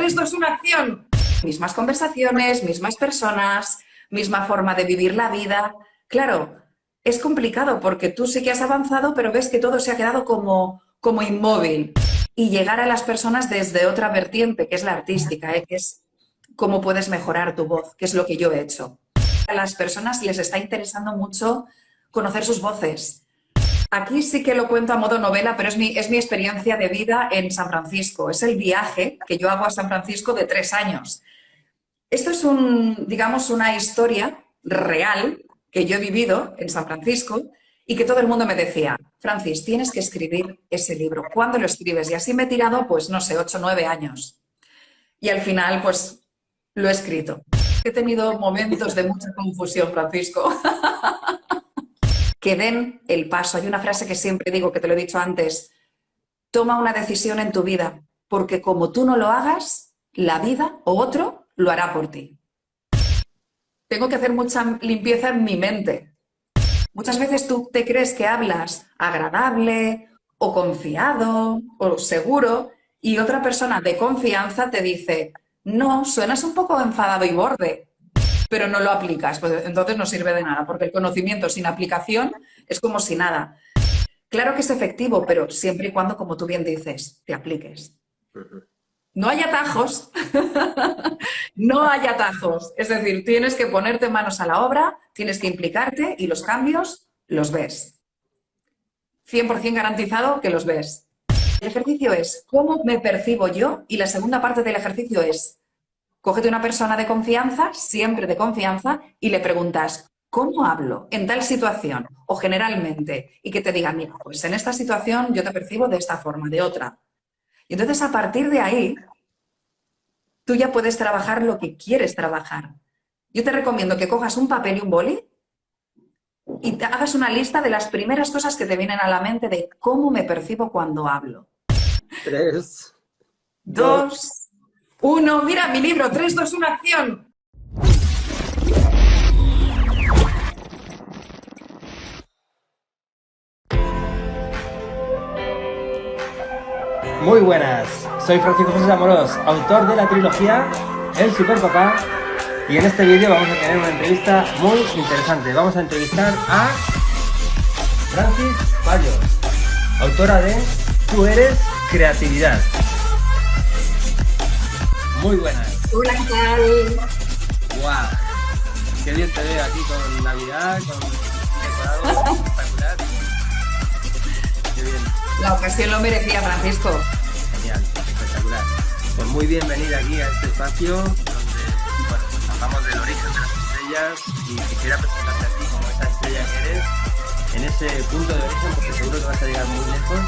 3, 2, 1, acción. Mismas conversaciones, mismas personas, misma forma de vivir la vida. Claro, es complicado porque tú sí que has avanzado, pero ves que todo se ha quedado como inmóvil. Y llegar a las personas desde otra vertiente, que es la artística, que es cómo puedes mejorar tu voz, que es lo que yo he hecho. A las personas les está interesando mucho conocer sus voces. Aquí sí que lo cuento a modo novela, pero es mi experiencia de vida en San Francisco. Es el viaje que yo hago a San Francisco de 3 años. Esto es digamos, una historia real que yo he vivido en San Francisco y que todo el mundo me decía, Francis, tienes que escribir ese libro. ¿Cuándo lo escribes? Y así me he tirado, pues, no sé, 8 o 9 años. Y al final, pues, lo he escrito. He tenido momentos de mucha confusión, Francisco. Que den el paso. Hay una frase que siempre digo, que te lo he dicho antes, toma una decisión en tu vida, porque como tú no lo hagas, la vida o otro lo hará por ti. Tengo que hacer mucha limpieza en mi mente. Muchas veces tú te crees que hablas agradable o confiado o seguro y otra persona de confianza te dice, no, suenas un poco enfadado y borde, pero no lo aplicas. Pues entonces no sirve de nada, porque el conocimiento sin aplicación es como si nada. Claro que es efectivo, pero siempre y cuando, como tú bien dices, te apliques. No hay atajos, no hay atajos. Es decir, tienes que ponerte manos a la obra, tienes que implicarte y los cambios los ves. 100% garantizado que los ves. El ejercicio es cómo me percibo yo y la segunda parte del ejercicio es cógete una persona de confianza, siempre de confianza, y le preguntas ¿cómo hablo en tal situación o generalmente? Y que te diga, mira, pues en esta situación yo te percibo de esta forma, de otra. Y entonces a partir de ahí tú ya puedes trabajar lo que quieres trabajar. Yo te recomiendo que cojas un papel y un boli y te hagas una lista de las primeras cosas que te vienen a la mente de cómo me percibo cuando hablo. 3, 2, 1. Mira, mi libro, 3, 2, 1, acción. Muy buenas, soy Francisco José Amorós, autor de la trilogía El Superpapá, y en este vídeo vamos a tener una entrevista muy interesante. Vamos a entrevistar a Francis Payos, autora de Tú eres creatividad. Muy buenas. Hola, ¿qué tal? ¡Guau! Qué bien te veo aquí con Navidad, con decorado espectacular. Qué bien. La ocasión lo merecía, Francisco. Genial, espectacular. Pues muy bienvenida aquí a este espacio donde, bueno, pues hablamos del origen de las estrellas y quisiera presentarte a ti como esa estrella que eres en ese punto de origen, porque seguro que vas a llegar muy lejos.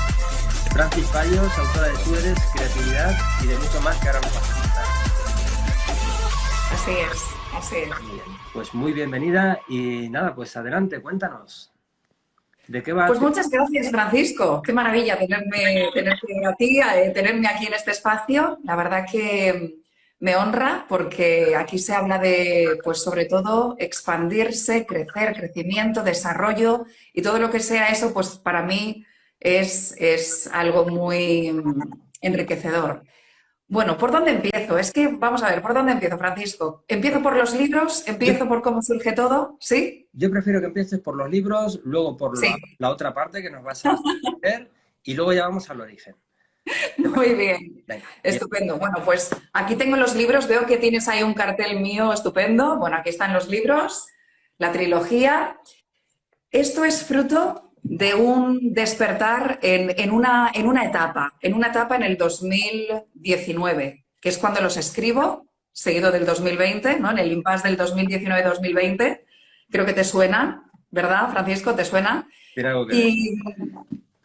Francis Payos, autora de Tú eres creatividad y de mucho más que ahora nos vas a contar. Así es, así es. Bien, pues muy bienvenida y nada, pues adelante, cuéntanos. ¿De qué va? Pues muchas gracias, Francisco. Qué maravilla tenerte a ti, tenerme aquí en este espacio. La verdad que me honra porque aquí se habla de, pues sobre todo, expandirse, crecer, crecimiento, desarrollo y todo lo que sea eso, pues para mí es algo muy enriquecedor. Bueno, ¿por dónde empiezo? Es que, vamos a ver, ¿por dónde empiezo, Francisco? ¿Empiezo por los libros? ¿Empiezo por cómo surge todo? ¿Sí? Yo prefiero que empieces por los libros, luego por Sí. la otra parte que nos vas a hacer y luego ya vamos al origen. Muy bien, Venga, estupendo. Bueno, pues aquí tengo los libros, veo que tienes ahí un cartel mío estupendo. Bueno, aquí están los libros, la trilogía. Esto es fruto de un despertar en una etapa en el 2019, que es cuando los escribo, seguido del 2020, ¿no? En el impasse del 2019-2020. Creo que te suena, ¿verdad, Francisco? ¿Te suena? tiene algo que ver.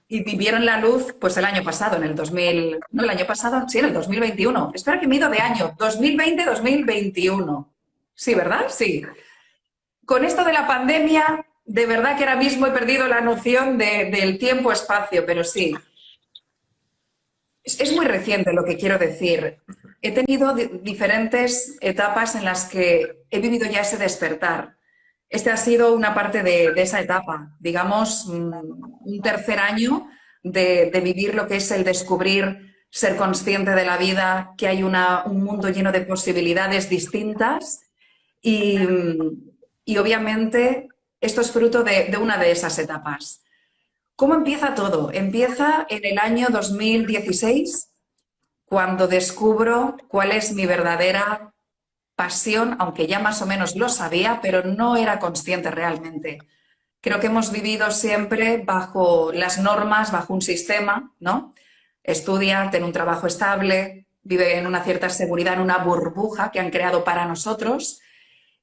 Y vivieron la luz pues el año pasado, en el 2000, no, el año pasado, sí, en el 2021. Espera que me he ido de año, 2020-2021. Sí, ¿verdad? Sí. Con esto de la pandemia, de verdad que ahora mismo he perdido la noción del tiempo-espacio, pero sí. Es muy reciente lo que quiero decir. He tenido diferentes etapas en las que he vivido ya ese despertar. Este ha sido una parte de esa etapa, digamos, un tercer año de vivir lo que es el descubrir ser consciente de la vida, que hay un mundo lleno de posibilidades distintas y, y obviamente esto es fruto de una de esas etapas. ¿Cómo empieza todo? Empieza en el año 2016, cuando descubro cuál es mi verdadera pasión, aunque ya más o menos lo sabía, pero no era consciente realmente. Creo que hemos vivido siempre bajo las normas, bajo un sistema, ¿no? Estudia, ten un trabajo estable, vive en una cierta seguridad, en una burbuja que han creado para nosotros.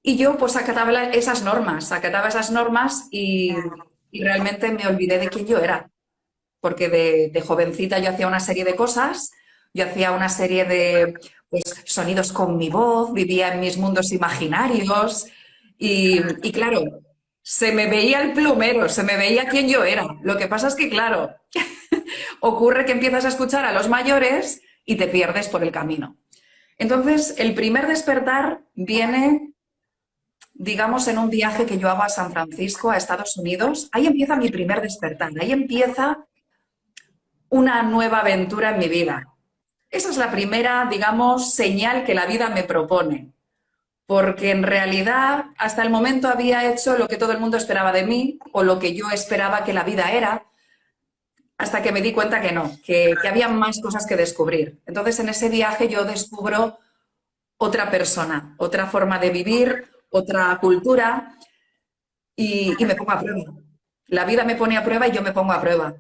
Y yo pues acataba esas normas y realmente me olvidé de quién yo era. Porque de jovencita yo hacía una serie de cosas, yo hacía una serie de pues, sonidos con mi voz, vivía en mis mundos imaginarios y claro, se me veía el plumero, se me veía quién yo era. Lo que pasa es que, claro, ocurre que empiezas a escuchar a los mayores y te pierdes por el camino. Entonces, el primer despertar viene, digamos, en un viaje que yo hago a San Francisco, a Estados Unidos. Ahí empieza mi primer despertar, ahí empieza una nueva aventura en mi vida. Esa es la primera, digamos, señal que la vida me propone, porque en realidad hasta el momento había hecho lo que todo el mundo esperaba de mí o lo que yo esperaba que la vida era, hasta que me di cuenta que no, que había más cosas que descubrir. Entonces en ese viaje yo descubro otra persona, otra forma de vivir, otra cultura y me pongo a prueba. La vida me pone a prueba y yo me pongo a prueba.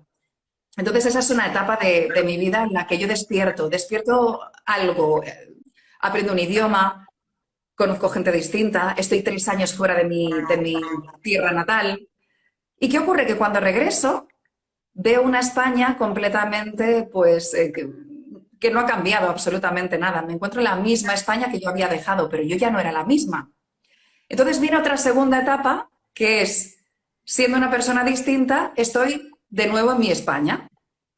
Entonces esa es una etapa de mi vida en la que yo despierto algo, aprendo un idioma, conozco gente distinta, estoy 3 años fuera de mi tierra natal. ¿Y qué ocurre? Que cuando regreso veo una España completamente, pues, que no ha cambiado absolutamente nada. Me encuentro en la misma España que yo había dejado, pero yo ya no era la misma. Entonces viene otra segunda etapa, que es, siendo una persona distinta, estoy de nuevo en mi España,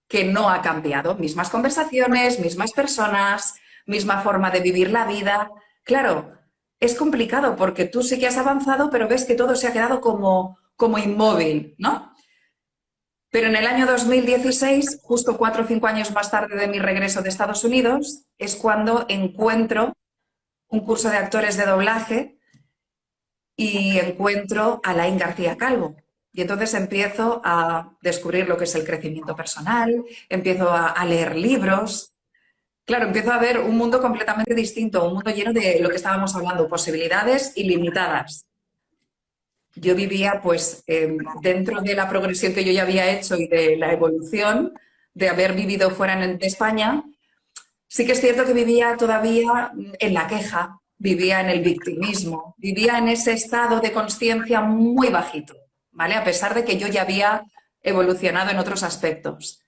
que no ha cambiado. Mismas conversaciones, mismas personas, misma forma de vivir la vida. Claro, es complicado porque tú sí que has avanzado, pero ves que todo se ha quedado como inmóvil, ¿no? Pero en el año 2016, justo 4 o 5 años más tarde de mi regreso de Estados Unidos, es cuando encuentro un curso de actores de doblaje y encuentro a Laín García Calvo. Y entonces empiezo a descubrir lo que es el crecimiento personal, empiezo a leer libros. Claro, empiezo a ver un mundo completamente distinto, un mundo lleno de lo que estábamos hablando, posibilidades ilimitadas. Yo vivía, pues, dentro de la progresión que yo ya había hecho y de la evolución de haber vivido fuera de España, sí que es cierto que vivía todavía en la queja, vivía en el victimismo, vivía en ese estado de consciencia muy bajito, ¿vale? A pesar de que yo ya había evolucionado en otros aspectos.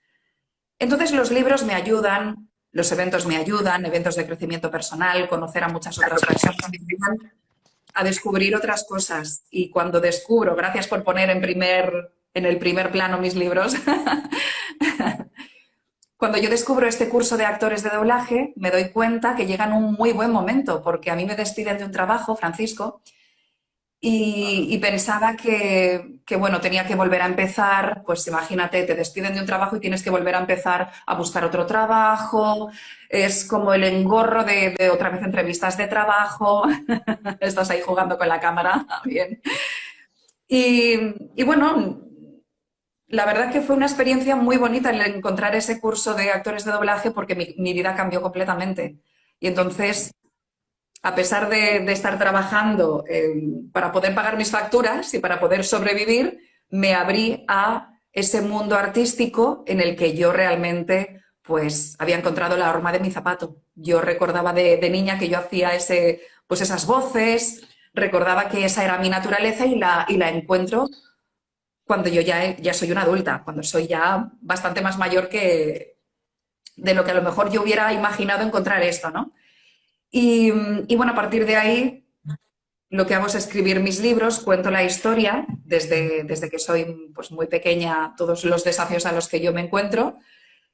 Entonces los libros me ayudan, los eventos me ayudan, eventos de crecimiento personal, conocer a muchas otras personas me ayudan a descubrir otras cosas. Y cuando descubro, gracias por poner en el primer plano mis libros, cuando yo descubro este curso de actores de doblaje, me doy cuenta que llega en un muy buen momento, porque a mí me despiden de un trabajo, Francisco, y pensaba que, bueno, tenía que volver a empezar. Pues imagínate, te despiden de un trabajo y tienes que volver a empezar a buscar otro trabajo. Es como el engorro de otra vez entrevistas de trabajo. Estás ahí jugando con la cámara, bien. Y bueno, la verdad que fue una experiencia muy bonita el encontrar ese curso de actores de doblaje porque mi vida cambió completamente. Y entonces, a pesar de estar trabajando para poder pagar mis facturas y para poder sobrevivir, me abrí a ese mundo artístico en el que yo realmente pues, había encontrado la horma de mi zapato. Yo recordaba de niña que yo hacía pues esas voces, recordaba que esa era mi naturaleza y la encuentro cuando yo ya soy una adulta, cuando soy ya bastante más mayor que de lo que a lo mejor yo hubiera imaginado encontrar esto, ¿no? Y bueno, a partir de ahí lo que hago es escribir mis libros, cuento la historia desde que soy pues, muy pequeña, todos los desafíos a los que yo me encuentro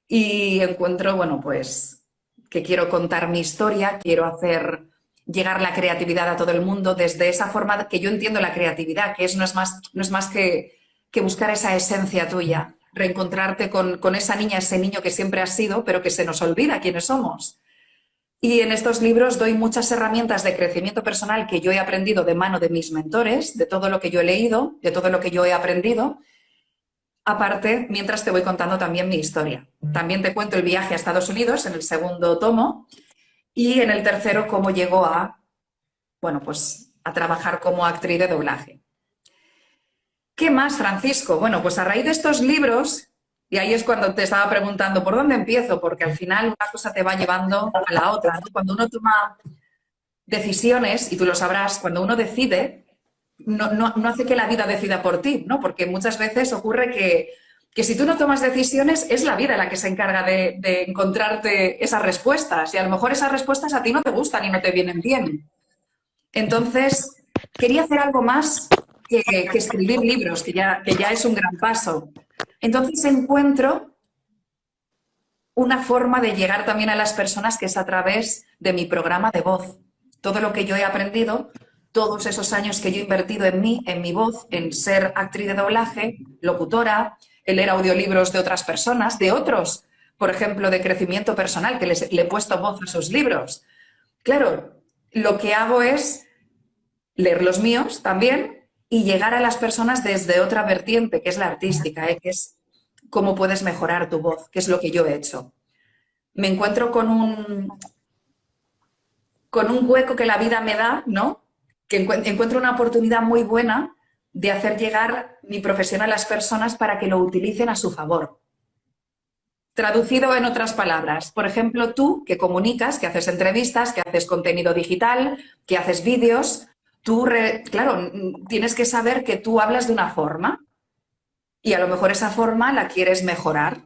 y encuentro, bueno, pues que quiero contar mi historia, quiero hacer llegar la creatividad a todo el mundo desde esa forma que yo entiendo la creatividad, que no es más que buscar esa esencia tuya, reencontrarte con esa niña, ese niño que siempre has sido, pero que se nos olvida quiénes somos. Y en estos libros doy muchas herramientas de crecimiento personal que yo he aprendido de mano de mis mentores, de todo lo que yo he leído, de todo lo que yo he aprendido. Aparte, mientras te voy contando también mi historia. También te cuento el viaje a Estados Unidos en el segundo tomo y en el tercero cómo llego a, bueno, pues a trabajar como actriz de doblaje. ¿Qué más, Francisco? Bueno, pues a raíz de estos libros, y ahí es cuando te estaba preguntando por dónde empiezo, porque al final una cosa te va llevando a la otra, ¿no? Cuando uno toma decisiones, y tú lo sabrás, cuando uno decide, no hace que la vida decida por ti, ¿no? Porque muchas veces ocurre que si tú no tomas decisiones, es la vida la que se encarga de encontrarte esas respuestas, y a lo mejor esas respuestas a ti no te gustan y no te vienen bien. Entonces, quería hacer algo más que escribir libros, que ya es un gran paso. Entonces encuentro una forma de llegar también a las personas que es a través de mi programa de voz. Todo lo que yo he aprendido, todos esos años que yo he invertido en mí, en mi voz, en ser actriz de doblaje, locutora, en leer audiolibros de otras personas, de otros, por ejemplo, de crecimiento personal, que le he puesto voz a sus libros. Claro, lo que hago es leer los míos también y llegar a las personas desde otra vertiente, que es la artística, que es cómo puedes mejorar tu voz, que es lo que yo he hecho. Me encuentro con un hueco que la vida me da, ¿no? Que encuentro una oportunidad muy buena de hacer llegar mi profesión a las personas para que lo utilicen a su favor. Traducido en otras palabras, por ejemplo, tú que comunicas, que haces entrevistas, que haces contenido digital, que haces vídeos, tú, claro, tienes que saber que tú hablas de una forma y a lo mejor esa forma la quieres mejorar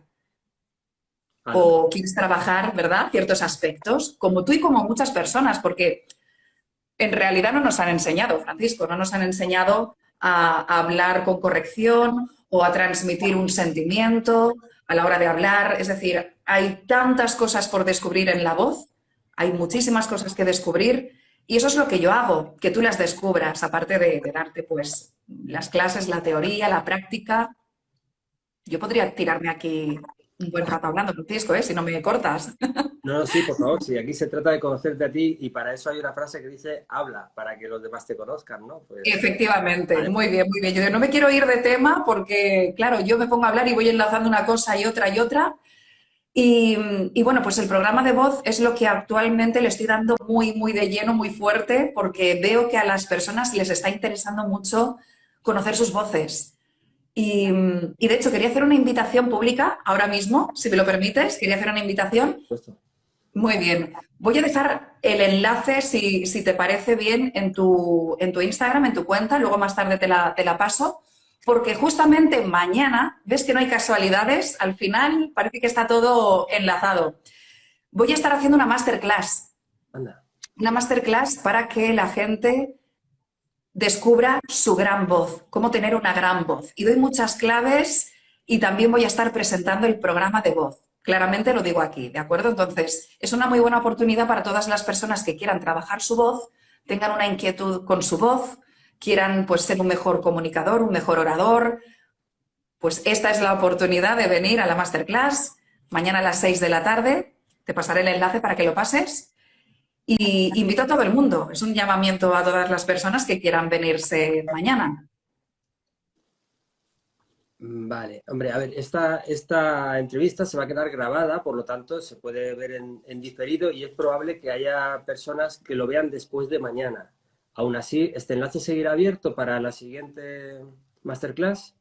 o quieres trabajar, ¿verdad?, ciertos aspectos, como tú y como muchas personas, porque en realidad no nos han enseñado, Francisco, no nos han enseñado a hablar con corrección o a transmitir un sentimiento a la hora de hablar. Es decir, hay tantas cosas por descubrir en la voz, hay muchísimas cosas que descubrir y eso es lo que yo hago, que tú las descubras, aparte de darte pues las clases, la teoría, la práctica. Yo podría tirarme aquí un buen rato hablando, Francisco, si no me cortas. No, sí, por favor, sí, aquí se trata de conocerte a ti y para eso hay una frase que dice, habla, para que los demás te conozcan, ¿no? Pues, efectivamente, vale. Muy bien, muy bien. Yo no me quiero ir de tema porque, claro, yo me pongo a hablar y voy enlazando una cosa y otra y otra. Y bueno, pues el programa de voz es lo que actualmente le estoy dando muy, muy de lleno, muy fuerte, porque veo que a las personas les está interesando mucho conocer sus voces. Y de hecho, quería hacer una invitación pública ahora mismo, si me lo permites. Quería hacer una invitación. Por supuesto. Muy bien. Voy a dejar el enlace, si te parece bien, en tu Instagram, en tu cuenta. Luego más tarde te la paso. Porque justamente mañana, ves que no hay casualidades, al final parece que está todo enlazado. Voy a estar haciendo una masterclass. Anda. Una masterclass para que la gente descubra su gran voz, cómo tener una gran voz. Y doy muchas claves y también voy a estar presentando el programa de voz. Claramente lo digo aquí, ¿de acuerdo? Entonces, es una muy buena oportunidad para todas las personas que quieran trabajar su voz, tengan una inquietud con su voz, quieran pues ser un mejor comunicador, un mejor orador. Pues esta es la oportunidad de venir a la masterclass mañana a las 6 de la tarde. Te pasaré el enlace para que lo pases. Y invito a todo el mundo. Es un llamamiento a todas las personas que quieran venirse mañana. Vale, hombre, a ver, esta entrevista se va a quedar grabada, por lo tanto se puede ver en diferido y es probable que haya personas que lo vean después de mañana. Aún así, ¿este enlace seguirá abierto para la siguiente masterclass?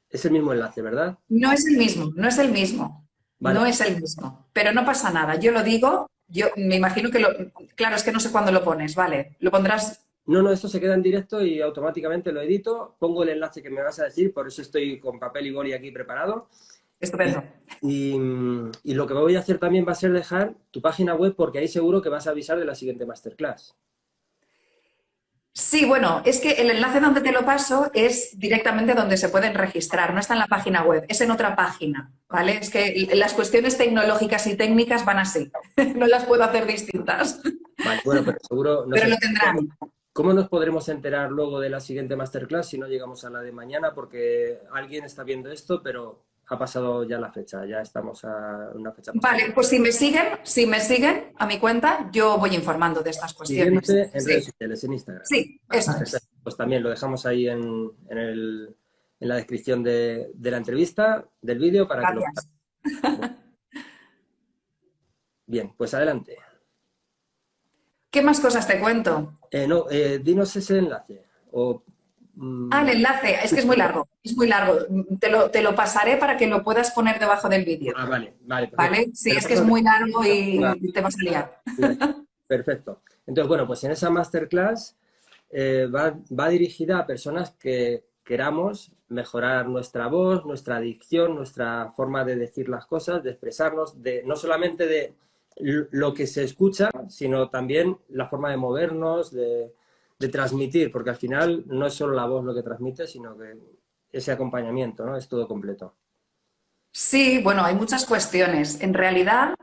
Es el mismo enlace, ¿verdad? No es el mismo, no es el mismo. Vale. No es el mismo, pero no pasa nada. Yo lo digo, yo me imagino que claro, es que no sé cuándo lo pones, ¿vale? Lo pondrás... No, esto se queda en directo y automáticamente lo edito, pongo el enlace que me vas a decir, por eso estoy con papel y boli aquí preparado. Estupendo. Y lo que voy a hacer también va a ser dejar tu página web porque ahí seguro que vas a avisar de la siguiente masterclass. Sí, bueno, es que el enlace donde te lo paso es directamente donde se pueden registrar, no está en la página web, es en otra página, ¿vale? Es que las cuestiones tecnológicas y técnicas van así, no las puedo hacer distintas. Vale, bueno, pero seguro... No pero sé lo tendrán. ¿Cómo nos podremos enterar luego de la siguiente masterclass si no llegamos a la de mañana? Porque alguien está viendo esto, pero ha pasado ya la fecha, ya estamos a una fecha pasada. Vale, pues si me siguen a mi cuenta, yo voy informando de estas cuestiones. Siguiéndote en redes Sí, sociales, en Instagram. sí, eso Perfecto. es. Pues también lo dejamos ahí en la descripción de la entrevista, del vídeo, para que lo Gracias. puedas. Bien, pues adelante. ¿Qué más cosas te cuento? No, dinos ese enlace. Ah, el enlace, es que es muy largo, es muy largo. Te lo pasaré para que lo puedas poner debajo del vídeo, Vale, vale, perfecto. ¿vale? Sí, es que es Pero muy largo y te vas a liar. perfecto. Entonces, bueno, pues en esa masterclass va dirigida a personas que queramos mejorar nuestra voz, nuestra dicción, nuestra forma de decir las cosas, de expresarnos, no solamente de lo que se escucha, sino también la forma de movernos, de transmitir, porque al final no es solo la voz lo que transmite, sino que ese acompañamiento, ¿no? Es todo completo. Sí, bueno, hay muchas cuestiones. En realidad,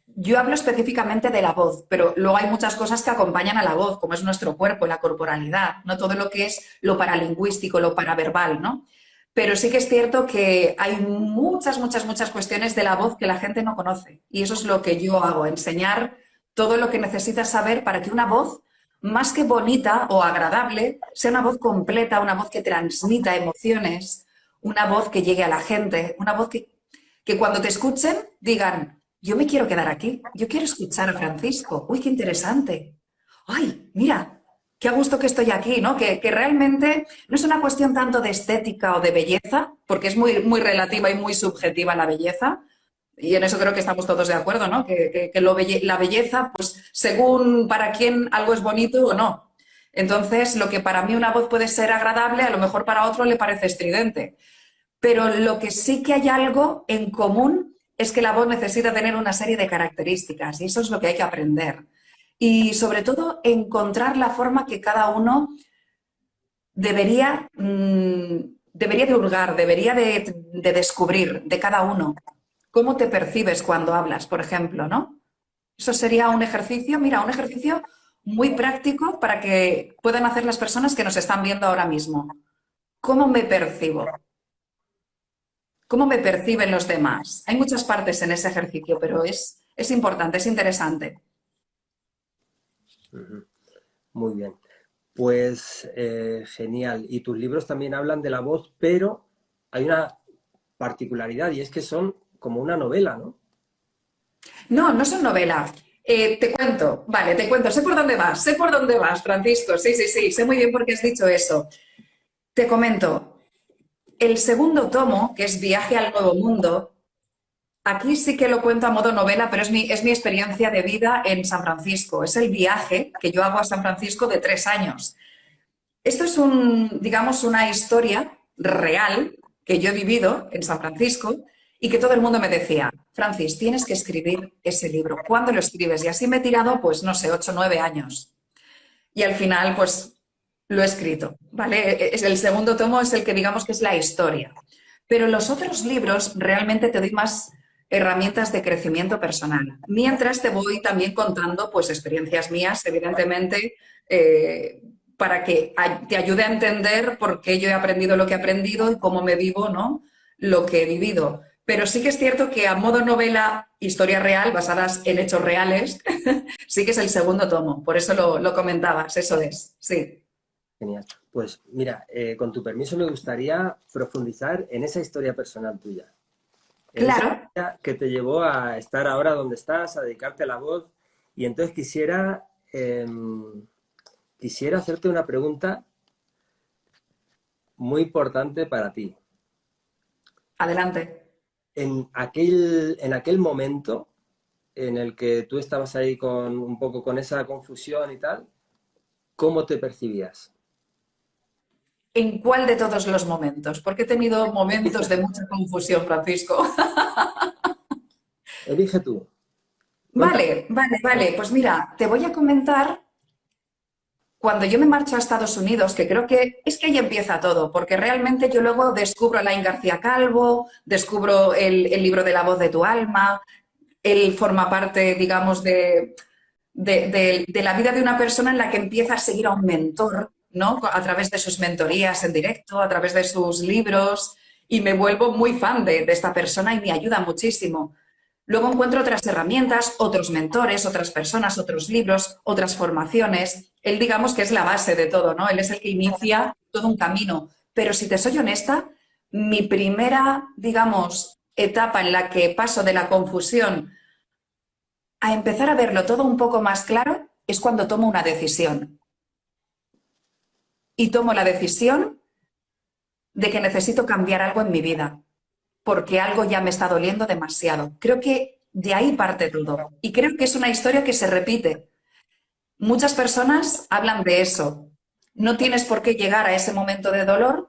yo hablo específicamente de la voz, pero luego hay muchas cosas que acompañan a la voz, como es nuestro cuerpo, la corporalidad, ¿no? Todo lo que es lo paralingüístico, lo paraverbal, ¿no? Pero sí que es cierto que hay muchas cuestiones de la voz que la gente no conoce. Y eso es lo que yo hago, enseñar todo lo que necesitas saber para que una voz, más que bonita o agradable, sea una voz completa, una voz que transmita emociones, una voz que llegue a la gente, una voz que cuando te escuchen digan, yo me quiero quedar aquí, yo quiero escuchar a Francisco, uy, qué interesante, ay, mira, qué a gusto que estoy aquí, ¿no? Que realmente no es una cuestión tanto de estética o de belleza, porque es muy relativa y muy subjetiva la belleza, y en eso creo que estamos todos de acuerdo, ¿no? La belleza, pues según para quién algo es bonito o no. Entonces, lo que para mí una voz puede ser agradable, a lo mejor para otro le parece estridente. Pero lo que sí que hay algo en común es que la voz necesita tener una serie de características y eso es lo que hay que aprender. Y sobre todo encontrar la forma que cada uno debería de hurgar, debería de descubrir de cada uno. ¿Cómo te percibes cuando hablas, por ejemplo, ¿no? Eso sería un ejercicio, mira, un ejercicio muy práctico para que puedan hacer las personas que nos están viendo ahora mismo. ¿Cómo me percibo? ¿Cómo me perciben los demás? Hay muchas partes en ese ejercicio, pero es importante, es interesante. Muy bien. Pues genial. Y tus libros también hablan de la voz, pero hay una particularidad y es que son como una novela, ¿no? No, no son novelas. Te cuento, vale, te cuento. Sé por dónde vas, Francisco. Sí, sé muy bien por qué has dicho eso. Te comento. El segundo tomo, que es Viaje al Nuevo Mundo, aquí sí que lo cuento a modo novela, pero es mi experiencia de vida en San Francisco. Es el viaje que yo hago a San Francisco de 3 años. Esto es digamos, una historia real que yo he vivido en San Francisco y que todo el mundo me decía, Francis, tienes que escribir ese libro. ¿Cuándo lo escribes? Y así me he tirado, pues, no sé, 8 o 9 años. Y al final, pues, lo he escrito, ¿vale? El segundo tomo es el que digamos que es la historia. Pero los otros libros realmente te doy más herramientas de crecimiento personal. Mientras te voy también contando, pues, experiencias mías, evidentemente, para que te ayude a entender por qué yo he aprendido lo que he aprendido y cómo me vivo, ¿no? Lo que he vivido. Pero sí que es cierto que a modo novela, historia real, basadas en hechos reales, sí que es el segundo tomo. Por eso lo comentabas, eso es, sí. Genial. Pues mira, con tu permiso me gustaría profundizar en esa historia personal tuya. En Claro. esa historia que te llevó a estar ahora donde estás, a dedicarte a la voz. Y entonces quisiera hacerte una pregunta muy importante para ti. Adelante. En aquel momento en el que tú estabas ahí un poco con esa confusión y tal, ¿cómo te percibías? ¿En cuál de todos los momentos? Porque he tenido momentos de mucha confusión, Francisco. Elige tú. Vale. Pues mira, te voy a comentar cuando yo me marcho a Estados Unidos, que creo que es que ahí empieza todo, porque realmente yo luego descubro a Laín García Calvo, descubro el libro de La voz de tu alma, él forma parte, digamos, de de la vida de una persona en la que empieza a seguir a un mentor, ¿no? A través de sus mentorías en directo, a través de sus libros, y me vuelvo muy fan de esta persona y me ayuda muchísimo. Luego encuentro otras herramientas, otros mentores, otras personas, otros libros, otras formaciones. Él, digamos que es la base de todo, ¿no? Él es el que inicia todo un camino. Pero si te soy honesta, mi primera, digamos, etapa en la que paso de la confusión a empezar a verlo todo un poco más claro es cuando tomo una decisión. Y tomo la decisión de que necesito cambiar algo en mi vida, porque algo ya me está doliendo demasiado. Creo que de ahí parte todo. Y creo que es una historia que se repite. Muchas personas hablan de eso. No tienes por qué llegar a ese momento de dolor,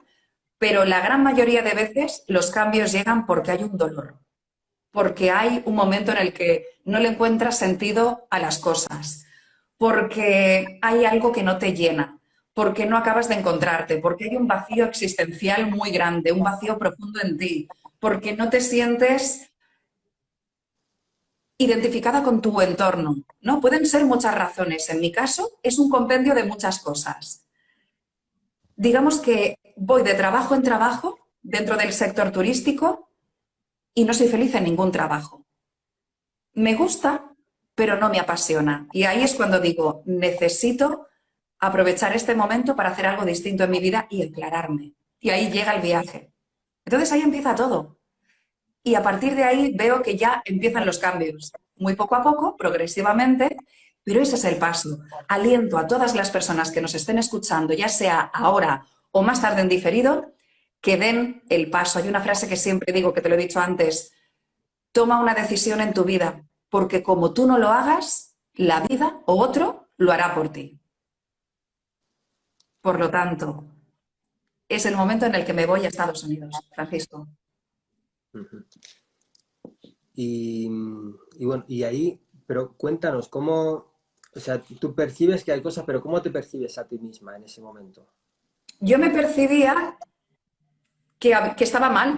pero la gran mayoría de veces los cambios llegan porque hay un dolor, porque hay un momento en el que no le encuentras sentido a las cosas, porque hay algo que no te llena, porque no acabas de encontrarte, porque hay un vacío existencial muy grande, un vacío profundo en ti, porque no te sientes identificada con tu entorno, ¿no? Pueden ser muchas razones. En mi caso, es un compendio de muchas cosas. Digamos que voy de trabajo en trabajo dentro del sector turístico y no soy feliz en ningún trabajo. Me gusta, pero no me apasiona. Y ahí es cuando digo, necesito aprovechar este momento para hacer algo distinto en mi vida y aclararme. Y ahí llega el viaje. Entonces ahí empieza todo. Y a partir de ahí veo que ya empiezan los cambios. Muy poco a poco, progresivamente, pero ese es el paso. Aliento a todas las personas que nos estén escuchando, ya sea ahora o más tarde en diferido, que den el paso. Hay una frase que siempre digo, que te lo he dicho antes, toma una decisión en tu vida, porque como tú no lo hagas, la vida o otro lo hará por ti. Por lo tanto, es el momento en el que me voy a Estados Unidos, Francisco. Ujú. Y, bueno, y ahí, pero cuéntanos, ¿cómo, o sea, tú percibes que hay cosas, pero cómo te percibes a ti misma en ese momento? Yo me percibía que estaba mal,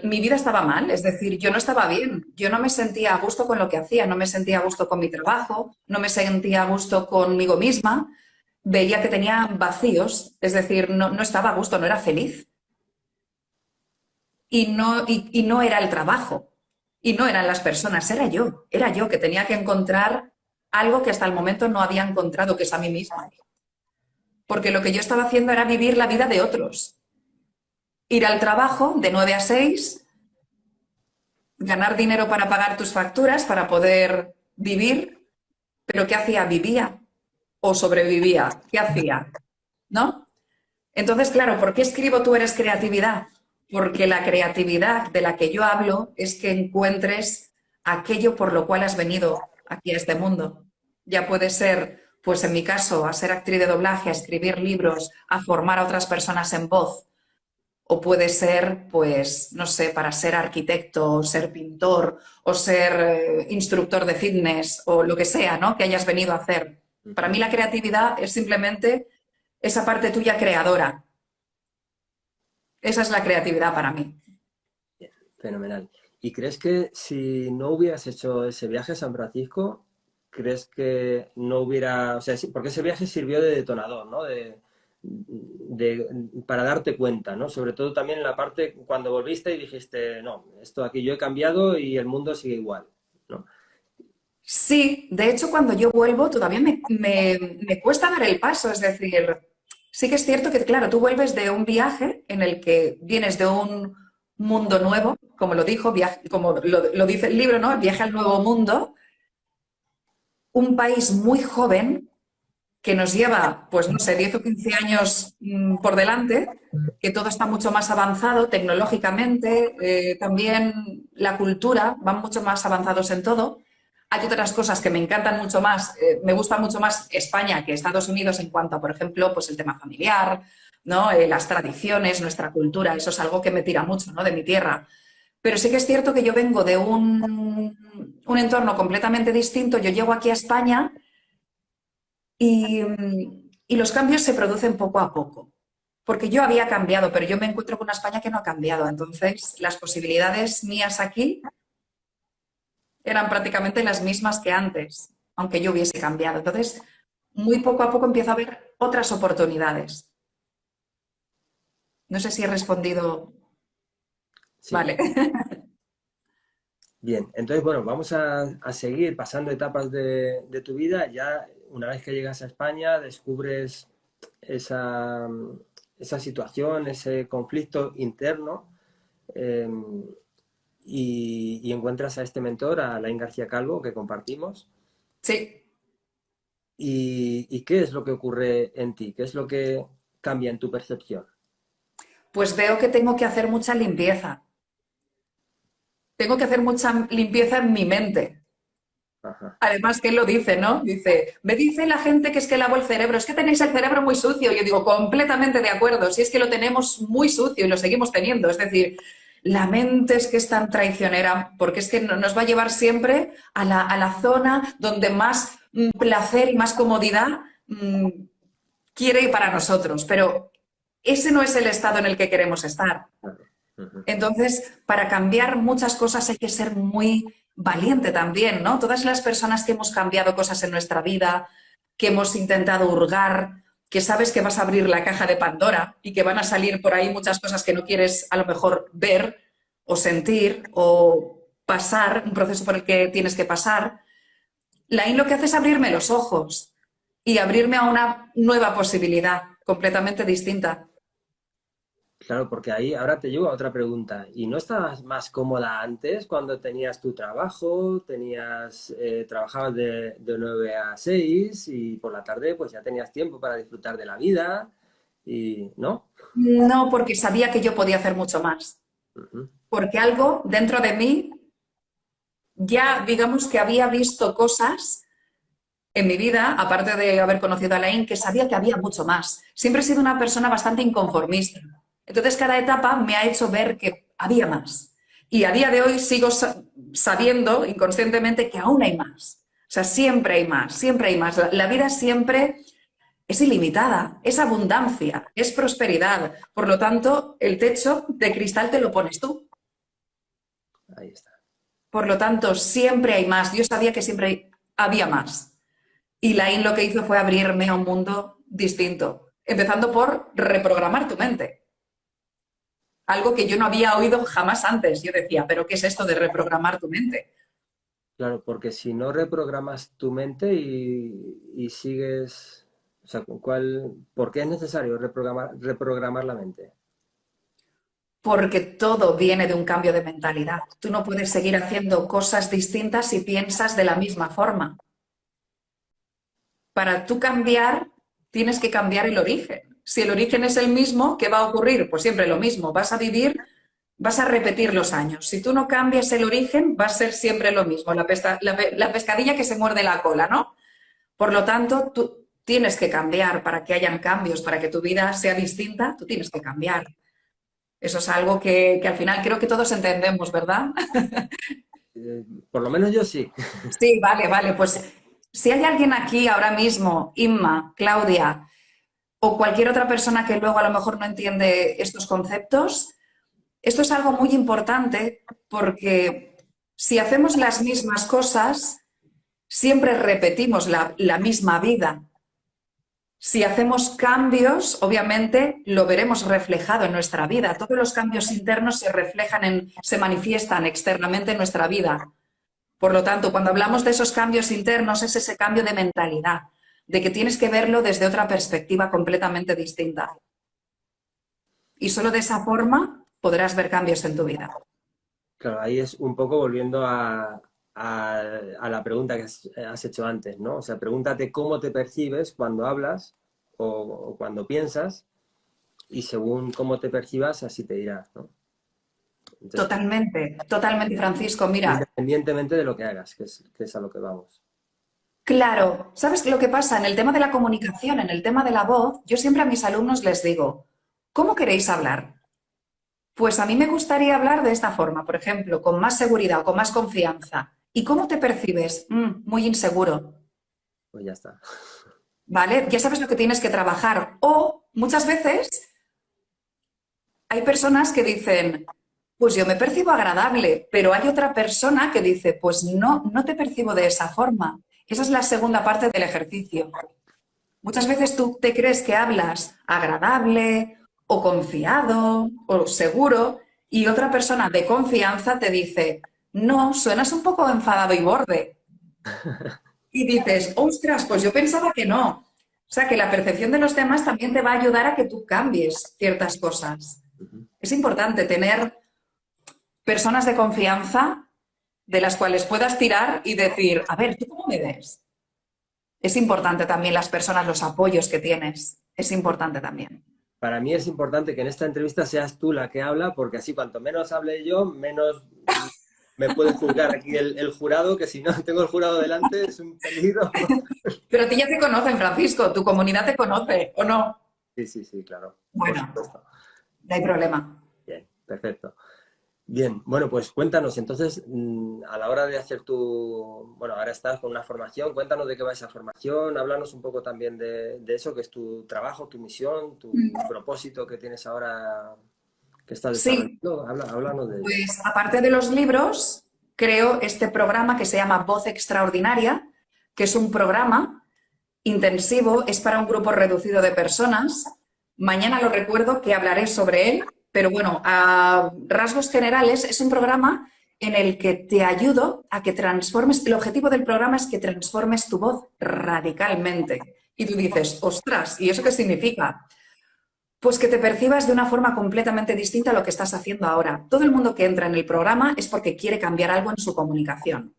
mi vida estaba mal, es decir, yo no estaba bien, yo no me sentía a gusto con lo que hacía, no me sentía a gusto con mi trabajo, no me sentía a gusto conmigo misma, veía que tenía vacíos, es decir, no estaba a gusto, no era feliz. Y no era el trabajo, y no eran las personas, era yo que tenía que encontrar algo que hasta el momento no había encontrado, que es a mí misma. Porque lo que yo estaba haciendo era vivir la vida de otros. Ir al trabajo de 9 a 6, ganar dinero para pagar tus facturas, para poder vivir, pero ¿qué hacía? ¿Vivía o sobrevivía? ¿Qué hacía? ¿No? Entonces, claro, ¿por qué escribo Tú eres creatividad? Porque la creatividad de la que yo hablo es que encuentres aquello por lo cual has venido aquí a este mundo. Ya puede ser, pues en mi caso, a ser actriz de doblaje, a escribir libros, a formar a otras personas en voz. O puede ser, pues, no sé, para ser arquitecto, o ser pintor, o ser instructor de fitness, o lo que sea, ¿no? Que hayas venido a hacer. Para mí la creatividad es simplemente esa parte tuya creadora. Esa es la creatividad para mí. Fenomenal. ¿Y crees que si no hubieras hecho ese viaje a San Francisco, crees que no hubiera, o sea, sí, porque ese viaje sirvió de detonador, ¿no? Para darte cuenta, ¿no? Sobre todo también en la parte cuando volviste y dijiste, no, esto aquí yo he cambiado y el mundo sigue igual, ¿no? Sí, de hecho, cuando yo vuelvo todavía me cuesta dar el paso. Es decir, sí que es cierto que, claro, tú vuelves de un viaje en el que vienes de un mundo nuevo, como lo dijo, como lo dice el libro, ¿no? El viaje al nuevo mundo, un país muy joven que nos lleva, pues no sé, 10 o 15 años por delante, que todo está mucho más avanzado tecnológicamente, también la cultura, van mucho más avanzados en todo. Hay otras cosas que me encantan mucho más, me gusta mucho más España que Estados Unidos en cuanto a, por ejemplo, pues el tema familiar, ¿no? Las tradiciones, nuestra cultura, eso es algo que me tira mucho, ¿no? De mi tierra. Pero sí que es cierto que yo vengo de un entorno completamente distinto, yo llego aquí a España y los cambios se producen poco a poco. Porque yo había cambiado, pero yo me encuentro con una España que no ha cambiado. Entonces, las posibilidades mías aquí eran prácticamente las mismas que antes. aunque yo hubiese cambiado. Entonces, muy poco a poco empiezo a ver otras oportunidades. No sé si he respondido. Sí. Vale. Bien, entonces, bueno, vamos a seguir pasando etapas de tu vida. Ya una vez que llegas a España, descubres esa, esa situación, ese conflicto interno, eh, y encuentras a este mentor, a Alain García Calvo, que compartimos. Sí. ¿Y qué es lo que ocurre en ti? ¿Qué es lo que cambia en tu percepción? Pues veo que tengo que hacer mucha limpieza. Tengo que hacer mucha limpieza en mi mente. Ajá. Además que él lo dice, ¿no? Dice, me dice la gente que es que lavo el cerebro, es que tenéis el cerebro muy sucio. Yo digo, completamente de acuerdo, si es que lo tenemos muy sucio y lo seguimos teniendo. Es decir, la mente es que es tan traicionera, porque es que nos va a llevar siempre a la zona donde más placer y más comodidad quiere para nosotros. Pero ese no es el estado en el que queremos estar. Claro. Ujú. Entonces, para cambiar muchas cosas hay que ser muy valiente también, ¿no? Todas las personas que hemos cambiado cosas en nuestra vida, que hemos intentado hurgar, que sabes que vas a abrir la caja de Pandora y que van a salir por ahí muchas cosas que no quieres a lo mejor ver o sentir o pasar, un proceso por el que tienes que pasar, Lain lo que hace es abrirme los ojos y abrirme a una nueva posibilidad completamente distinta. Claro, porque ahí ahora te llevo a otra pregunta. ¿Y no estabas más cómoda antes cuando tenías tu trabajo, trabajabas de 9 a 6 y por la tarde pues ya tenías tiempo para disfrutar de la vida y ¿no? No, porque sabía que yo podía hacer mucho más. Ujú. Porque algo dentro de mí ya, digamos que había visto cosas en mi vida, aparte de haber conocido a Alain, que sabía que había mucho más. Siempre he sido una persona bastante inconformista. Entonces, cada etapa me ha hecho ver que había más. Y a día de hoy sigo sabiendo inconscientemente que aún hay más. O sea, siempre hay más, siempre hay más. La vida siempre es ilimitada, es abundancia, es prosperidad. Por lo tanto, el techo de cristal te lo pones tú. Ahí está. Por lo tanto, siempre hay más. Yo sabía que siempre había más. Y Lain lo que hizo fue abrirme a un mundo distinto, empezando por reprogramar tu mente. Algo que yo no había oído jamás antes. Yo decía, ¿pero qué es esto de reprogramar tu mente? Claro, porque si no reprogramas tu mente y sigues, o sea, ¿por qué es necesario reprogramar la mente? Porque todo viene de un cambio de mentalidad. Tú no puedes seguir haciendo cosas distintas si piensas de la misma forma. Para tú cambiar, tienes que cambiar el origen. Si el origen es el mismo, ¿qué va a ocurrir? Pues siempre lo mismo. Vas a vivir, vas a repetir los años. Si tú no cambias el origen, va a ser siempre lo mismo. La pescadilla que se muerde la cola, ¿no? Por lo tanto, tú tienes que cambiar para que hayan cambios, para que tu vida sea distinta, tú tienes que cambiar. Eso es algo que al final creo que todos entendemos, ¿verdad? Por lo menos yo sí. Sí, vale, vale. Pues si hay alguien aquí ahora mismo, Inma, Claudia, o cualquier otra persona que luego a lo mejor no entiende estos conceptos, esto es algo muy importante porque si hacemos las mismas cosas, siempre repetimos la misma vida. Si hacemos cambios, obviamente lo veremos reflejado en nuestra vida. Todos los cambios internos se reflejan se manifiestan externamente en nuestra vida. Por lo tanto, cuando hablamos de esos cambios internos, es ese cambio de mentalidad, de que tienes que verlo desde otra perspectiva completamente distinta. Y solo de esa forma podrás ver cambios en tu vida. Claro, ahí es un poco volviendo a la pregunta que has hecho antes, ¿no? O sea, pregúntate cómo te percibes cuando hablas o cuando piensas y según cómo te percibas, así te dirás, ¿no? Entonces, Totalmente, totalmente, Francisco. Mira, independientemente de lo que hagas, que es a lo que vamos. claro, ¿sabes lo que pasa? En el tema de la comunicación, en el tema de la voz, yo siempre a mis alumnos les digo, ¿cómo queréis hablar? Pues a mí me gustaría hablar de esta forma, por ejemplo, con más seguridad o con más confianza. ¿Y cómo te percibes? Muy inseguro. Pues ya está. ¿Vale? Ya sabes lo que tienes que trabajar. O muchas veces hay personas que dicen, pues yo me percibo agradable, pero hay otra persona que dice, pues no, no te percibo de esa forma. Esa es la segunda parte del ejercicio. Muchas veces tú te crees que hablas agradable o confiado o seguro y otra persona de confianza te dice, no, suenas un poco enfadado y borde. Y dices, ostras, pues yo pensaba que no. O sea, que la percepción de los demás también te va a ayudar a que tú cambies ciertas cosas. Es importante tener personas de confianza de las cuales puedas tirar y decir, a ver, ¿tú cómo me ves? Es importante también las personas, los apoyos que tienes. Es importante también. Para mí es importante que en esta entrevista seas tú la que habla, porque así cuanto menos hable yo, menos me puede juzgar aquí el jurado, que si no tengo el jurado delante es un peligro. Pero a ti ya te conocen, Francisco, tu comunidad te conoce, ¿o no? Sí, sí, sí, claro. Bueno, no hay problema. Bien, perfecto. Bien, bueno, pues cuéntanos, entonces, a la hora de hacer bueno, ahora estás con una formación, cuéntanos de qué va esa formación, háblanos un poco también de eso, que es tu trabajo, tu misión, tu propósito que tienes ahora, que estás Sí, desarrollando, háblanos de ello. pues aparte de los libros, creo este programa que se llama Voz Extraordinaria, que es un programa intensivo, es para un grupo reducido de personas. Mañana lo recuerdo que hablaré sobre él, pero bueno, a rasgos generales es un programa en el que te ayudo a que transformes, el objetivo del programa es que transformes tu voz radicalmente. Y tú dices, ostras, ¿y eso qué significa? Pues que te percibas de una forma completamente distinta a lo que estás haciendo ahora. Todo el mundo que entra en el programa es porque quiere cambiar algo en su comunicación,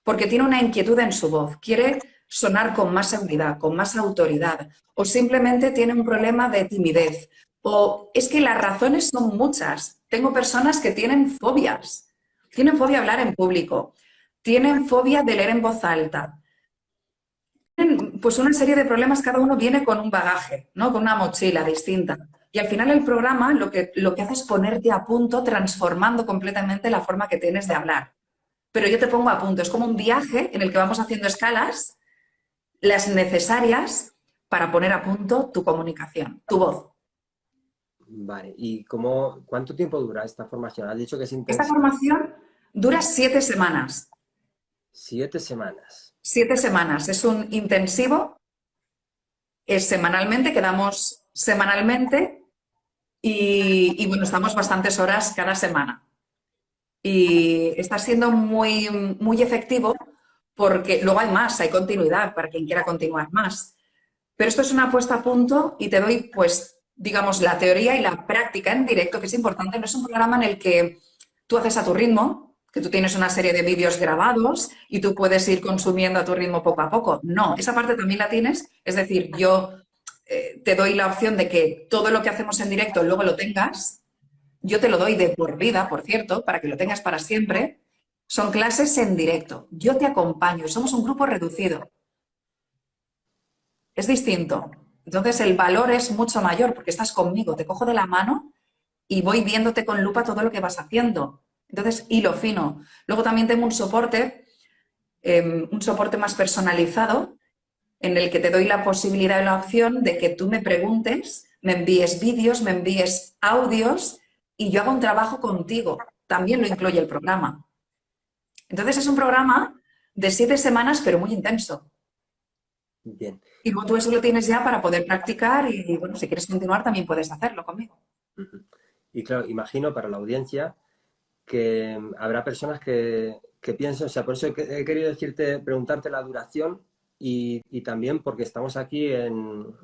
porque tiene una inquietud en su voz, quiere sonar con más seguridad, con más autoridad, o simplemente tiene un problema de timidez. O es que las razones son muchas. Tengo personas que tienen fobias. Tienen fobia a hablar en público, tienen fobia de leer en voz alta. Tienen, pues una serie de problemas, cada uno viene con un bagaje, ¿no? Con una mochila distinta. Y al final el programa lo que hace es ponerte a punto, transformando completamente la forma que tienes de hablar. Pero yo te pongo a punto. Es como un viaje en el que vamos haciendo escalas, las necesarias para poner a punto tu comunicación, tu voz. Vale, ¿y cuánto tiempo dura esta formación? Has dicho que es Esta intensa. formación dura 7 semanas. 7 semanas. 7 semanas. Es un intensivo, es semanalmente, quedamos semanalmente y bueno, estamos bastantes horas cada semana. Y está siendo muy, muy efectivo porque luego hay más, hay continuidad para quien quiera continuar más. Pero esto es una puesta a punto y te doy, pues, digamos, la teoría y la práctica en directo, que es importante. No es un programa en el que tú haces a tu ritmo, que tú tienes una serie de vídeos grabados y tú puedes ir consumiendo a tu ritmo poco a poco. No, esa parte también la tienes. Es decir, yo te doy la opción de que todo lo que hacemos en directo luego lo tengas. Yo te lo doy de por vida, por cierto, para que lo tengas para siempre. Son clases en directo. Yo te acompaño. Somos un grupo reducido. Es distinto. Entonces el valor es mucho mayor porque estás conmigo, te cojo de la mano y voy viéndote con lupa todo lo que vas haciendo. Entonces, hilo fino. Luego también tengo un soporte más personalizado en el que te doy la posibilidad y la opción de que tú me preguntes, me envíes vídeos, me envíes audios y yo hago un trabajo contigo. También lo incluye el programa. Entonces es un programa de 7 semanas, pero muy intenso. Bien. Y luego tú eso lo tienes ya para poder practicar y, bueno, si quieres continuar también puedes hacerlo conmigo. Y claro, imagino para la audiencia que habrá personas que piensan, o sea, por eso he querido preguntarte la duración y también porque estamos aquí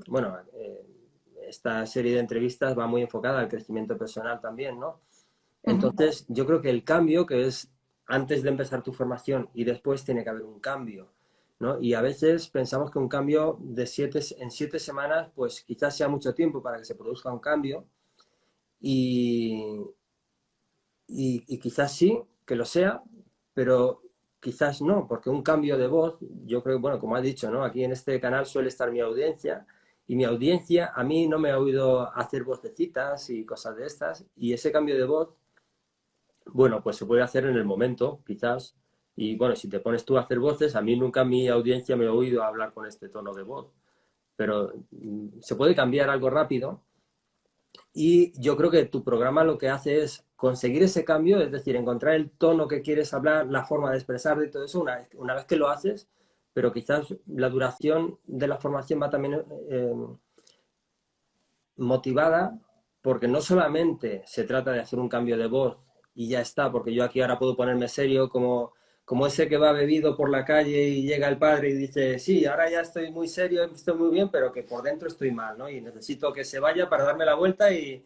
bueno, esta serie de entrevistas va muy enfocada al crecimiento personal también, ¿no? Entonces, yo creo que el cambio, que es antes de empezar tu formación y después tiene que haber un cambio, ¿no? Y a veces pensamos que un cambio en 7 semanas, pues quizás sea mucho tiempo para que se produzca un cambio y quizás sí, que lo sea, pero quizás no, porque un cambio de voz, yo creo, bueno, como has dicho, ¿no? Aquí en este canal suele estar mi audiencia y mi audiencia a mí no me ha oído hacer vocecitas y cosas de estas y ese cambio de voz, bueno, pues se puede hacer en el momento, quizás. Y bueno, si te pones tú a hacer voces, a mí nunca mi audiencia me ha oído hablar con este tono de voz. Pero se puede cambiar algo rápido. Y yo creo que tu programa lo que hace es conseguir ese cambio, es decir, encontrar el tono que quieres hablar, la forma de expresarte y todo eso. Una vez que lo haces, pero quizás la duración de la formación va también motivada porque no solamente se trata de hacer un cambio de voz y ya está, porque yo aquí ahora puedo ponerme serio como ese que va bebido por la calle y llega el padre y dice, sí, ahora ya estoy muy serio, estoy muy bien, pero que por dentro estoy mal, ¿no? Y necesito que se vaya para darme la vuelta y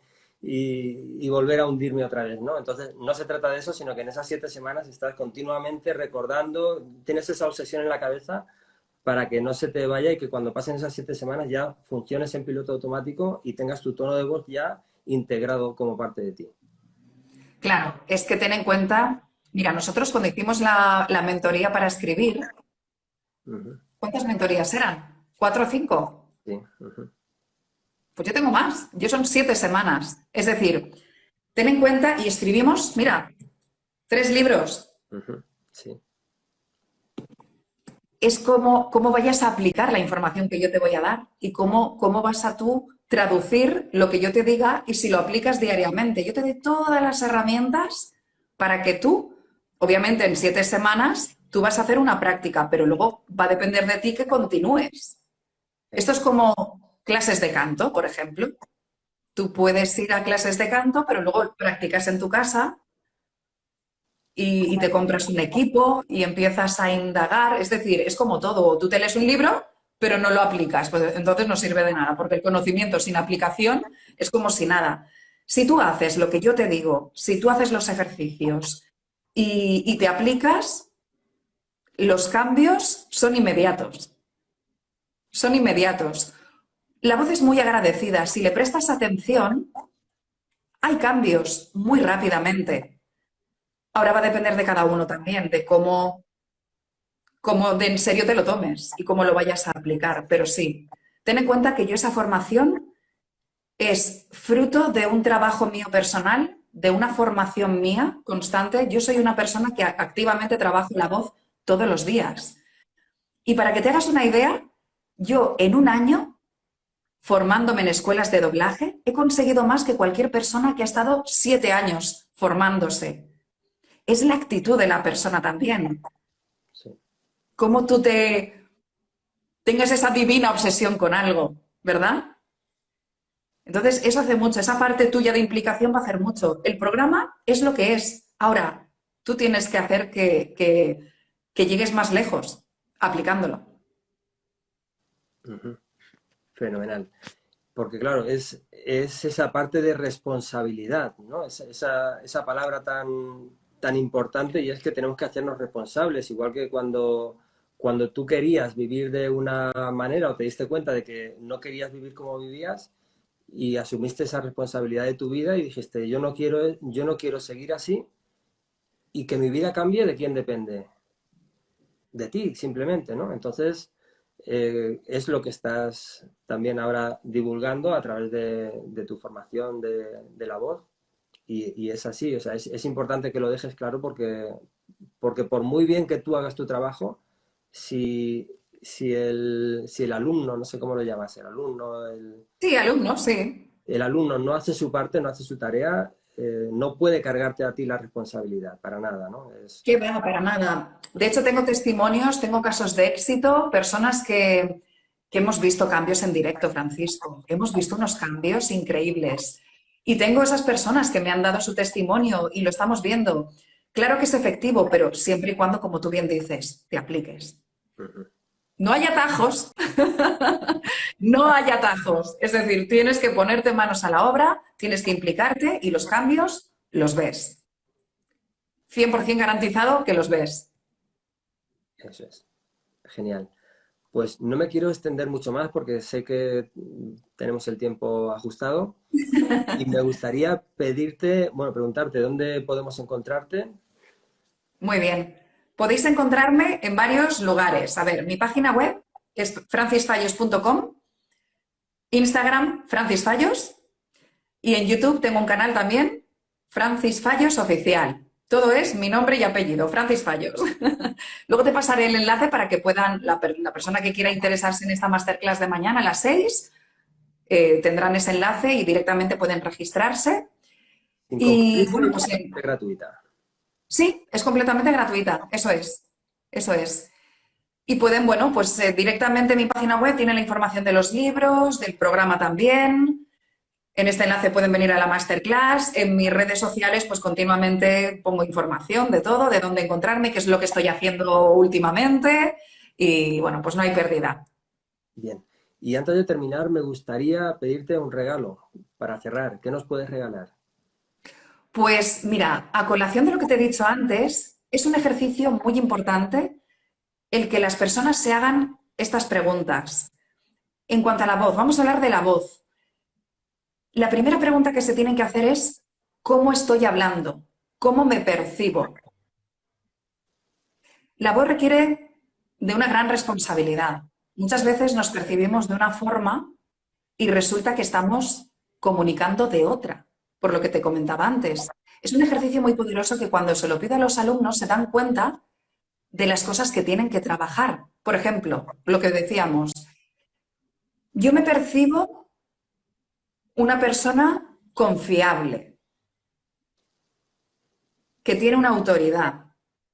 volver a hundirme otra vez, ¿no? Entonces, no se trata de eso, sino que en esas 7 semanas estás continuamente recordando, tienes esa obsesión en la cabeza para que no se te vaya y que cuando pasen esas 7 semanas ya funciones en piloto automático y tengas tu tono de voz ya integrado como parte de ti. Claro, es que ten en cuenta, mira, nosotros cuando hicimos la mentoría para escribir, ¿cuántas mentorías eran? ¿4 o 5? Sí. Pues yo tengo más, yo son 7 semanas. Es decir, ten en cuenta y escribimos, mira, 3 libros. Sí. Es cómo vayas a aplicar la información que yo te voy a dar y cómo vas a tú traducir lo que yo te diga y si lo aplicas diariamente. Yo te doy todas las herramientas para que tú, obviamente en 7 semanas, tú vas a hacer una práctica, pero luego va a depender de ti que continúes. Esto es como clases de canto, por ejemplo. Tú puedes ir a clases de canto, pero luego practicas en tu casa y te compras un equipo y empiezas a indagar. Es decir, es como todo. Tú te lees un libro, pero no lo aplicas. Pues entonces no sirve de nada, porque el conocimiento sin aplicación es como si nada. Si tú haces lo que yo te digo, si tú haces los ejercicios y te aplicas, los cambios son inmediatos. Son inmediatos. La voz es muy agradecida. Si le prestas atención, hay cambios muy rápidamente. Ahora va a depender de cada uno también, de cómo de en serio te lo tomes y cómo lo vayas a aplicar. Pero sí, ten en cuenta que yo esa formación es fruto de un trabajo mío personal, de una formación mía constante. Yo soy una persona que activamente trabajo la voz todos los días. Y para que te hagas una idea, yo en un año, formándome en escuelas de doblaje, he conseguido más que cualquier persona que ha estado 7 años formándose. Es la actitud de la persona también. Sí. Cómo tú tengas esa divina obsesión con algo, ¿verdad? Entonces, eso hace mucho. Esa parte tuya de implicación va a hacer mucho. El programa es lo que es. Ahora, tú tienes que hacer que llegues más lejos aplicándolo. Fenomenal. Porque claro, es esa parte de responsabilidad, ¿no? Esa palabra tan importante, y es que tenemos que hacernos responsables, igual que cuando tú querías vivir de una manera o te diste cuenta de que no querías vivir como vivías y asumiste esa responsabilidad de tu vida y dijiste, yo no quiero seguir así y que mi vida cambie, ¿de quién depende? De ti, simplemente, ¿no? Entonces, es lo que estás también ahora divulgando a través de tu formación de la voz. Y es así, o sea, es importante que lo dejes claro porque por muy bien que tú hagas tu trabajo, si el alumno, no sé cómo lo llamas, Sí, alumno, sí. el alumno no hace su parte, no hace su tarea, no puede cargarte a ti la responsabilidad, para nada, ¿no? ¿Qué va? Para nada. De hecho, tengo testimonios, tengo casos de éxito, personas que hemos visto cambios en directo, Francisco. Hemos visto unos cambios increíbles. Y tengo esas personas que me han dado su testimonio y lo estamos viendo. Claro que es efectivo, pero siempre y cuando, como tú bien dices, te apliques. No hay atajos. No hay atajos. Es decir, tienes que ponerte manos a la obra, tienes que implicarte y los cambios los ves. 100% garantizado que los ves. Eso es. Genial. Pues no me quiero extender mucho más porque sé que tenemos el tiempo ajustado y me gustaría preguntarte dónde podemos encontrarte. Muy bien. Podéis encontrarme en varios lugares. A ver, mi página web es francisfallos.com, Instagram, Francis Fallos, y en YouTube tengo un canal también, Francis Fallos Oficial. Todo es mi nombre y apellido, Francis Fallos. Luego te pasaré el enlace para que puedan, la persona que quiera interesarse en esta masterclass de mañana a las 6, tendrán ese enlace y directamente pueden registrarse. Y bueno, pues gratuita. Sí, es completamente gratuita, eso es, eso es. Y pueden, bueno, pues directamente en mi página web tienen la información de los libros, del programa también. En este enlace pueden venir a la masterclass. En mis redes sociales, pues continuamente pongo información de todo, de dónde encontrarme, qué es lo que estoy haciendo últimamente. Y bueno, pues no hay pérdida. Bien. Y antes de terminar, me gustaría pedirte un regalo para cerrar. ¿Qué nos puedes regalar? Pues mira, a colación de lo que te he dicho antes, es un ejercicio muy importante el que las personas se hagan estas preguntas. En cuanto a la voz, vamos a hablar de la voz. La primera pregunta que se tienen que hacer es, ¿cómo estoy hablando? ¿Cómo me percibo? La voz requiere de una gran responsabilidad. Muchas veces nos percibimos de una forma y resulta que estamos comunicando de otra, por lo que te comentaba antes. Es un ejercicio muy poderoso que cuando se lo pido a los alumnos se dan cuenta de las cosas que tienen que trabajar. Por ejemplo, lo que decíamos, yo me percibo una persona confiable, que tiene una autoridad.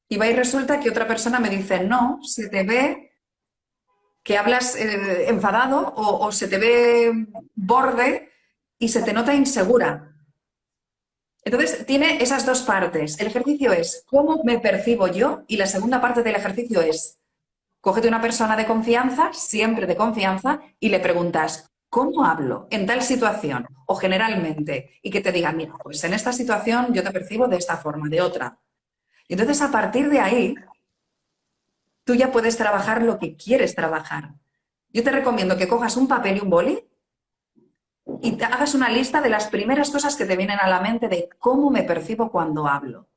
Y va y resulta que otra persona me dice, no, se te ve que hablas enfadado o se te ve borde y se te nota insegura. Entonces, tiene esas dos partes. El ejercicio es cómo me percibo yo y la segunda parte del ejercicio es cógete una persona de confianza, siempre de confianza, y le preguntas, ¿cómo hablo en tal situación o generalmente? Y que te diga, mira, pues en esta situación yo te percibo de esta forma, de otra. Y entonces, a partir de ahí, tú ya puedes trabajar lo que quieres trabajar. Yo te recomiendo que cojas un papel y un boli y te hagas una lista de las primeras cosas que te vienen a la mente de cómo me percibo cuando hablo.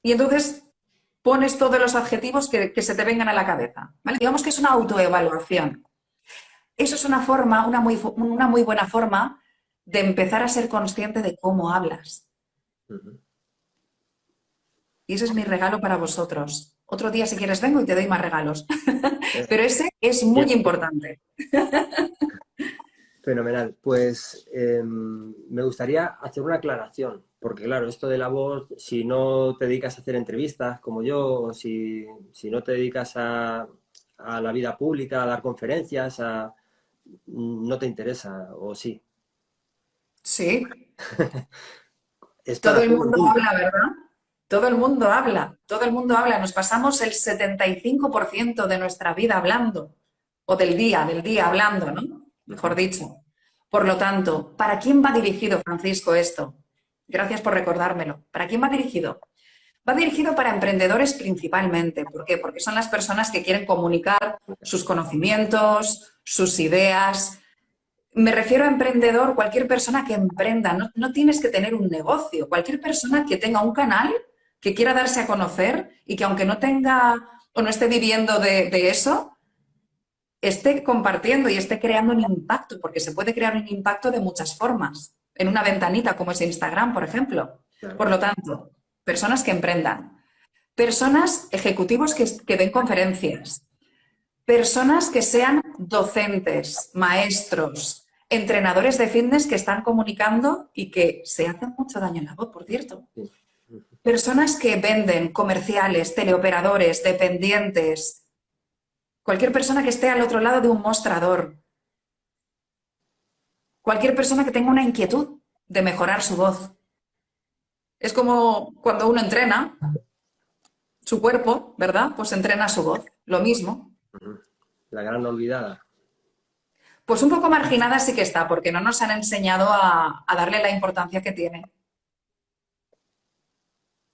Y entonces pones todos los adjetivos que se te vengan a la cabeza, ¿vale? Digamos que es una autoevaluación. Eso es una forma, una muy buena forma de empezar a ser consciente de cómo hablas. Y ese es mi regalo para vosotros. Otro día, si quieres, vengo y te doy más regalos. Pero ese es muy importante. Fenomenal. Pues me gustaría hacer una aclaración, porque claro, esto de la voz, si no te dedicas a hacer entrevistas como yo, o si no te dedicas a la vida pública, a dar conferencias, no te interesa, o sí. Sí, Es todo para el todo el mundo mundo. habla, ¿verdad? Todo el mundo habla, todo el mundo habla. Nos pasamos el 75% de nuestra vida hablando, o del día hablando, ¿no? Mejor dicho. Por lo tanto, ¿para quién va dirigido, Francisco, esto? Gracias por recordármelo. ¿Para quién va dirigido? Va dirigido para emprendedores principalmente. ¿Por qué? Porque son las personas que quieren comunicar sus conocimientos, sus ideas. Me refiero a emprendedor, cualquier persona que emprenda. No, no tienes que tener un negocio. Cualquier persona que tenga un canal, que quiera darse a conocer y que aunque no tenga o no esté viviendo de eso, esté compartiendo y esté creando un impacto, porque se puede crear un impacto de muchas formas. En una ventanita como es Instagram, por ejemplo. Claro. Por lo tanto, personas que emprendan. Personas, ejecutivos que den conferencias. Personas que sean docentes, maestros, entrenadores de fitness que están comunicando y que se hacen mucho daño en la voz, por cierto. Sí. Personas que venden, comerciales, teleoperadores, dependientes, cualquier persona que esté al otro lado de un mostrador, cualquier persona que tenga una inquietud de mejorar su voz. Es como cuando uno entrena su cuerpo, ¿verdad? Pues entrena su voz, lo mismo. La gran olvidada. Pues un poco marginada sí que está, porque no nos han enseñado a darle la importancia que tiene.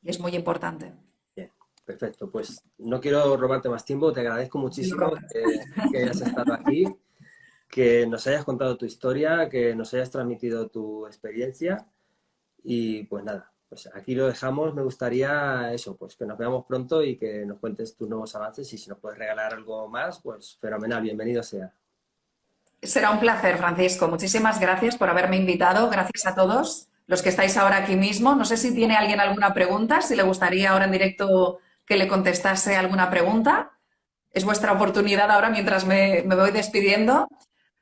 Y es muy importante. Bien, perfecto. Pues no quiero robarte más tiempo. Te agradezco muchísimo que hayas estado aquí, que nos hayas contado tu historia, que nos hayas transmitido tu experiencia. Y pues nada, pues aquí lo dejamos. Me gustaría eso, pues que nos veamos pronto y que nos cuentes tus nuevos avances. Y si nos puedes regalar algo más, pues fenomenal, bienvenido sea. Será un placer, Francisco. Muchísimas gracias por haberme invitado. Gracias a todos los que estáis ahora aquí mismo. No sé si tiene alguien alguna pregunta, si le gustaría ahora en directo que le contestase alguna pregunta. Es vuestra oportunidad ahora mientras me voy despidiendo.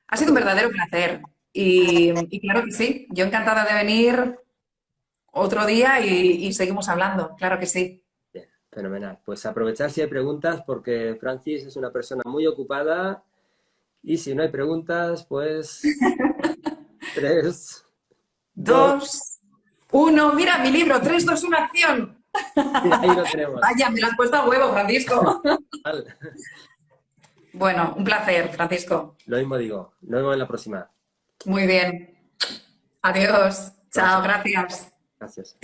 Ha sido un verdadero placer. Y claro que sí, yo encantada de venir otro día y seguimos hablando. Claro que sí. Bien, Fenomenal. Pues aprovechar si hay preguntas porque Francis es una persona muy ocupada y si no hay preguntas, pues 3, 2, 2, 1. Mira, mi libro, 3, 2, 1, acción. ahí lo tenemos. Vaya, me lo has puesto a huevo, Francisco. Vale. Bueno, un placer, Francisco. Lo mismo digo. Nos vemos en la próxima. Muy bien. Adiós. Chao, gracias. Gracias.